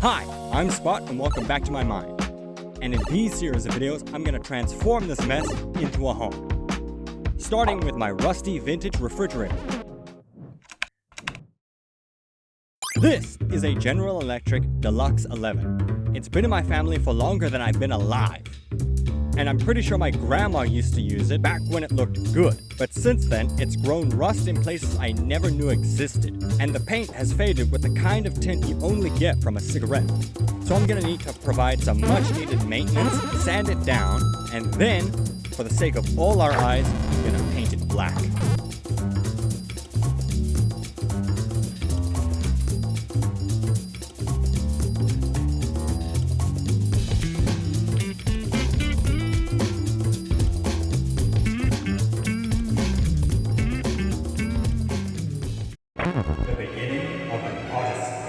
Hi, I'm Spot and welcome back to my mind. And in these series of videos, I'm going to transform this mess into a home. Starting with my rusty vintage refrigerator. This is a General Electric Deluxe 11. It's been in my family for longer than I've been alive. And I'm pretty sure my grandma used to use it back when it looked good. But since then, it's grown rust in places I never knew existed. And the paint has faded with the kind of tint you only get from a cigarette. So I'm gonna need to provide some much needed maintenance, sand it down, and then, for the sake of all our eyes, I'm gonna paint it black. The beginning of an odyssey.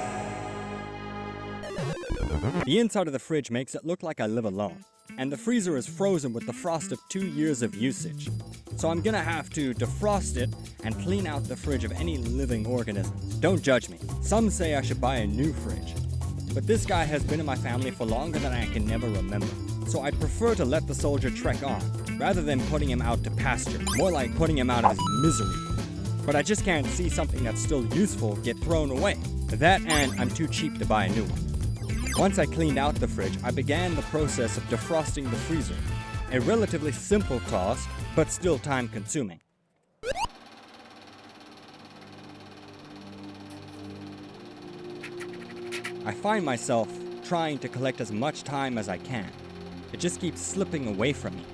The inside of the fridge makes it look like I live alone, and the freezer is frozen with the frost of 2 years of usage. So I'm gonna have to defrost it and clean out the fridge of any living organisms. Don't judge me. Some say I should buy a new fridge, but this guy has been in my family for longer than I can never remember. So I prefer to let the soldier trek on, rather than putting him out to pasture, more like putting him out of his misery. But I just can't see something that's still useful get thrown away. That and I'm too cheap to buy a new one. Once I cleaned out the fridge, I began the process of defrosting the freezer. A relatively simple task, but still time consuming. I find myself trying to collect as much time as I can. It just keeps slipping away from me.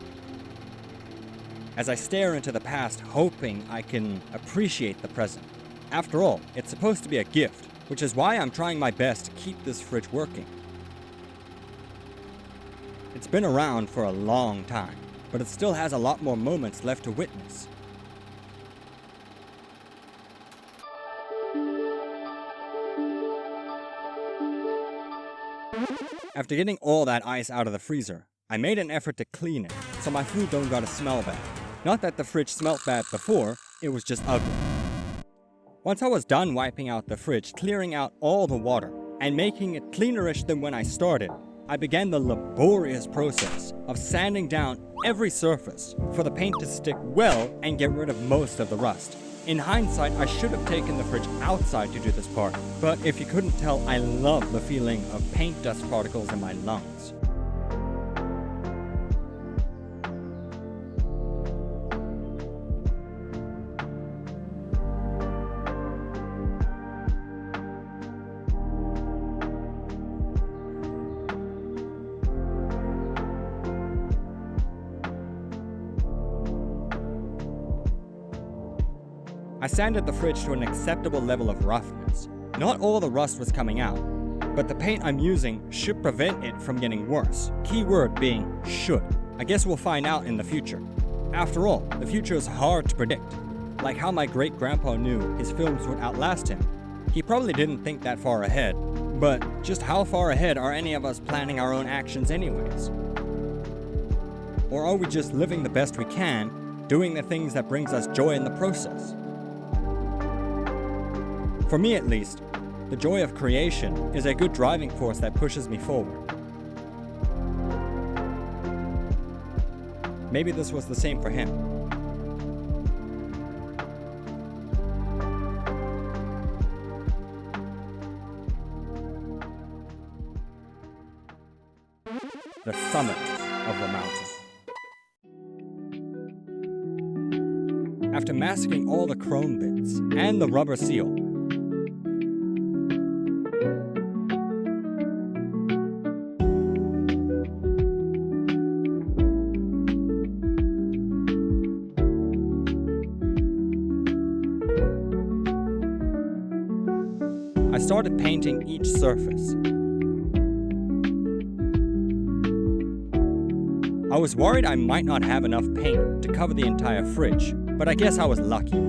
As I stare into the past, hoping I can appreciate the present. After all, it's supposed to be a gift, which is why I'm trying my best to keep this fridge working. It's been around for a long time, but it still has a lot more moments left to witness. After getting all that ice out of the freezer, I made an effort to clean it, so my food don't gotta smell bad. Not that the fridge smelled bad before, it was just ugly. Once I was done wiping out the fridge, clearing out all the water, and making it cleanerish than when I started, I began the laborious process of sanding down every surface for the paint to stick well and get rid of most of the rust. In hindsight, I should have taken the fridge outside to do this part, but if you couldn't tell, I love the feeling of paint dust particles in my lungs. I sanded the fridge to an acceptable level of roughness. Not all the rust was coming out, but the paint I'm using should prevent it from getting worse. Key word being should. I guess we'll find out in the future. After all, the future is hard to predict. Like how my great-grandpa knew his films would outlast him. He probably didn't think that far ahead, but just how far ahead are any of us planning our own actions anyways? Or are we just living the best we can, doing the things that brings us joy in the process? For me at least, the joy of creation is a good driving force that pushes me forward. Maybe this was the same for him. The summit of the mountain. After masking all the chrome bits and the rubber seal, I started painting each surface. I was worried I might not have enough paint to cover the entire fridge, but I guess I was lucky.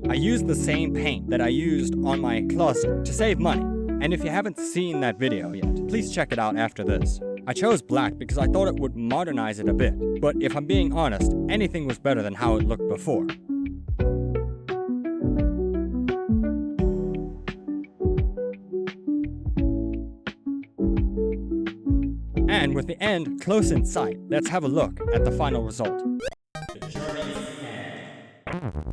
I used the same paint that I used on my closet to save money, and if you haven't seen that video yet, please check it out after this. I chose black because I thought it would modernize it a bit, but if I'm being honest, anything was better than how it looked before. And with the end close in sight, let's have a look at the final result. The journey's end.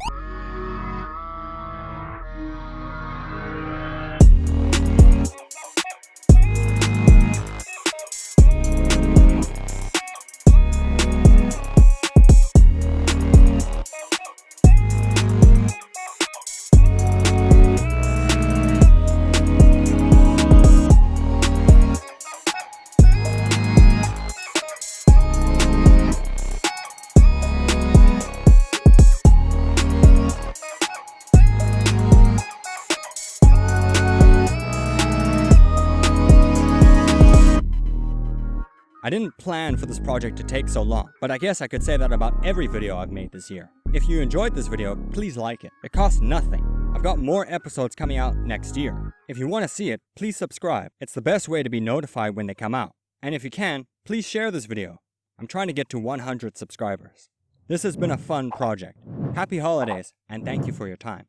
I didn't plan for this project to take so long, but I guess I could say that about every video I've made this year. If you enjoyed this video, please like it. It costs nothing. I've got more episodes coming out next year. If you want to see it, please subscribe. It's the best way to be notified when they come out. And if you can, please share this video. I'm trying to get to 100 subscribers. This has been a fun project. Happy holidays, and thank you for your time.